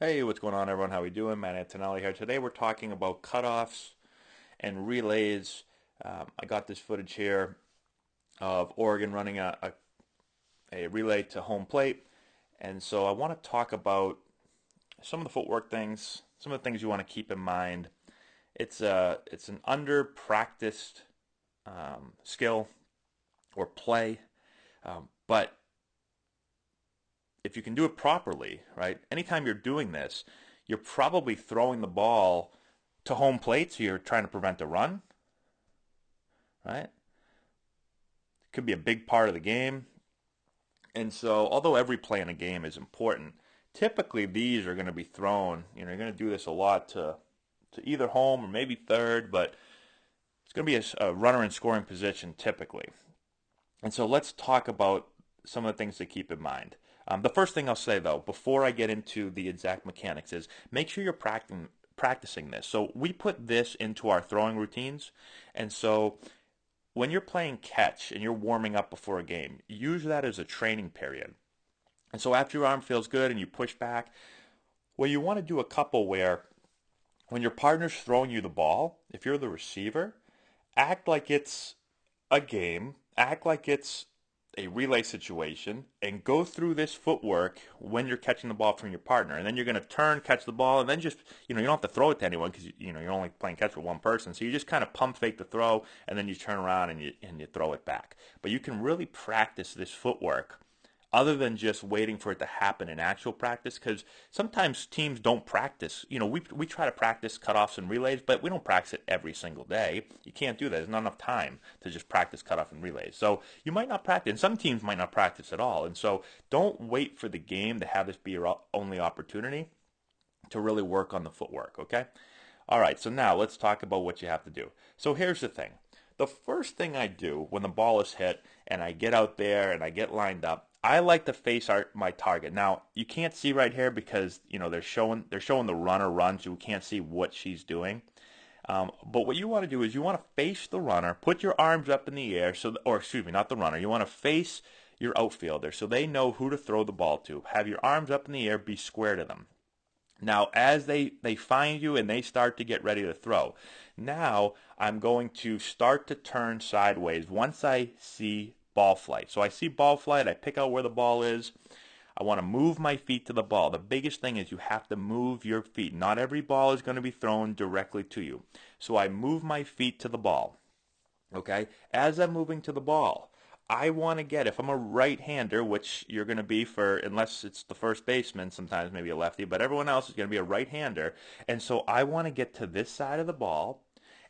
Hey, what's going on, everyone? How we doing? Matt Antonelli here. Today we're talking about cutoffs and relays. I got this footage here of Oregon running a relay to home plate, and so I want to talk about some of the footwork things, some of the things you want to keep in mind. It's an under practiced skill or play, but if you can do it properly, right? Anytime you're doing this, you're probably throwing the ball to home plate, so you're trying to prevent a run, right? Could be a big part of the game. And so, although every play in a game is important, typically these are going to be thrown. You're going to do this a lot to either home or maybe third, but it's going to be a runner in scoring position typically. And so, let's talk about some of the things to keep in mind. The first thing I'll say, though, before I get into the exact mechanics, is make sure you're practicing this. So we put this into our throwing routines, and so when you're playing catch and you're warming up before a game, use that as a training period. And so after your arm feels good and you push back, well, you want to do a couple where when your partner's throwing you the ball, if you're the receiver, act like it's a game, act like it's a relay situation, and go through this footwork when you're catching the ball from your partner. And then you're going to turn, catch the ball, and then just, you don't have to throw it to anyone because, you're only playing catch with one person. So you just kind of pump fake the throw, and then you turn around and you throw it back. But you can really practice this footwork other than just waiting for it to happen in actual practice, because sometimes teams don't practice. We try to practice cutoffs and relays, but we don't practice it every single day. You can't do that. There's not enough time to just practice cutoff and relays. So you might not practice, and some teams might not practice at all. And so don't wait for the game to have this be your only opportunity to really work on the footwork, okay? All right, so now let's talk about what you have to do. So here's the thing. The first thing I do when the ball is hit and I get out there and I get lined up, I like to face my target. Now you can't see right here because they're showing the runner run, so you can't see what she's doing. But what you want to do is you want to face the runner, put your arms up in the air, or excuse me, not the runner. You want to face your outfielder so they know who to throw the ball to. Have your arms up in the air, be square to them. Now, as they find you and they start to get ready to throw, now I'm going to start to turn sideways once I see ball flight. So I see ball flight, I pick out where the ball is. I want to move my feet to the ball. The biggest thing is you have to move your feet. Not every ball is going to be thrown directly to you. So I move my feet to the ball. Okay? As I'm moving to the ball, I want to get, if I'm a right-hander, which you're going to be for, unless it's the first baseman, sometimes maybe a lefty, but everyone else is going to be a right-hander. And so I want to get to this side of the ball,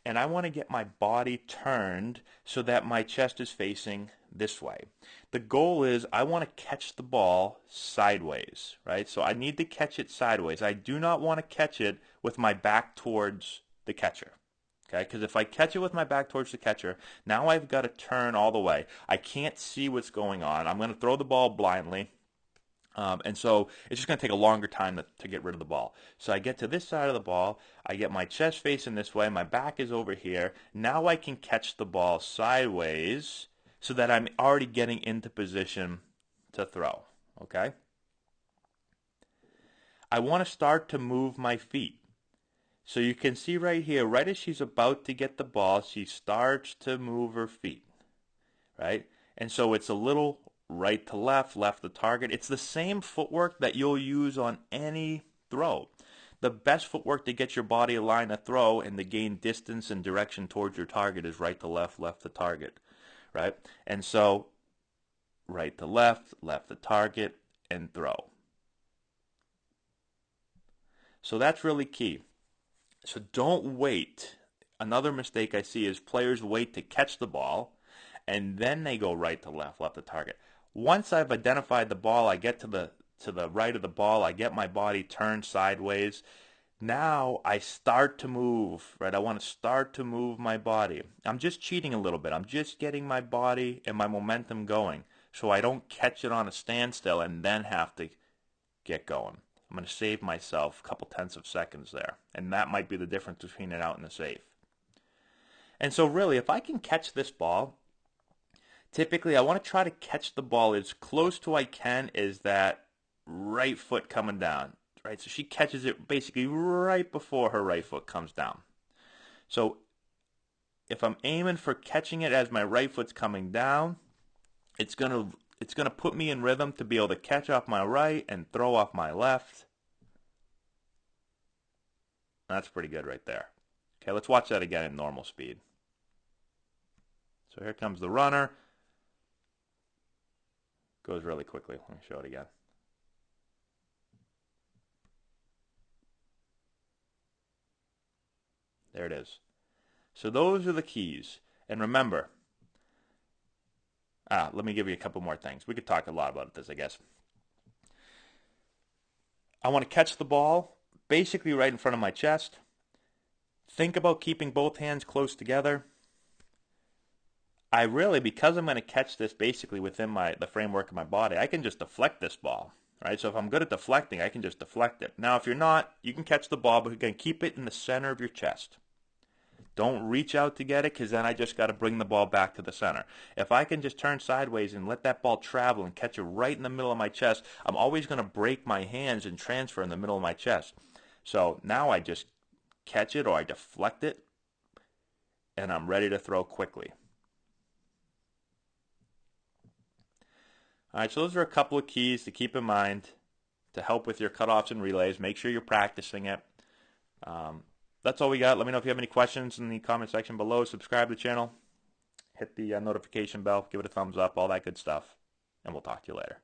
and I want to get my body turned so that my chest is facing this way. The goal is I want to catch the ball sideways, right? So I need to catch it sideways. I do not want to catch it with my back towards the catcher. Okay, because if I catch it with my back towards the catcher, now I've got to turn all the way. I can't see what's going on. I'm going to throw the ball blindly. And so it's just going to take a longer time to get rid of the ball. So I get to this side of the ball. I get my chest facing this way. My back is over here. Now I can catch the ball sideways so that I'm already getting into position to throw. Okay? I want to start to move my feet. So you can see right here, right as she's about to get the ball, she starts to move her feet, right? And so it's a little right to left, left to target. It's the same footwork that you'll use on any throw. The best footwork to get your body aligned to throw and to gain distance and direction towards your target is right to left, left to target, right? And so right to left, left to target, and throw. So that's really key. So don't wait. Another mistake I see is players wait to catch the ball and then they go right to left, left to target. Once I've identified the ball, I get to the right of the ball, I get my body turned sideways. Now I start to move, right? I want to start to move my body. I'm just cheating a little bit. I'm just getting my body and my momentum going so I don't catch it on a standstill and then have to get going. I'm going to save myself a couple tenths of seconds there. And that might be the difference between an out and a safe. And so really, if I can catch this ball, typically I want to try to catch the ball as close to I can as that right foot coming down. right? So she catches it basically right before her right foot comes down. So if I'm aiming for catching it as my right foot's coming down, it's gonna put me in rhythm to be able to catch off my right and throw off my left. That's pretty good right there. Okay, let's watch that again in normal speed. So here comes the runner. Goes really quickly. Let me show it again. There it is. So those are the keys. And remember, let me give you a couple more things. We could talk a lot about this, I guess. I want to catch the ball basically right in front of my chest. Think about keeping both hands close together. Because I'm going to catch this basically within the framework of my body, I can just deflect this ball. Right? So if I'm good at deflecting, I can just deflect it. Now, if you're not, you can catch the ball, but again, keep it in the center of your chest. Don't reach out to get it, because then I just got to bring the ball back to the center. If I can just turn sideways and let that ball travel and catch it right in the middle of my chest, I'm always going to break my hands and transfer in the middle of my chest. So now I just catch it or I deflect it, and I'm ready to throw quickly. All right, so those are a couple of keys to keep in mind to help with your cutoffs and relays. Make sure you're practicing it. That's all we got. Let me know if you have any questions in the comment section below. Subscribe to the channel. Hit the notification bell. Give it a thumbs up. All that good stuff. And we'll talk to you later.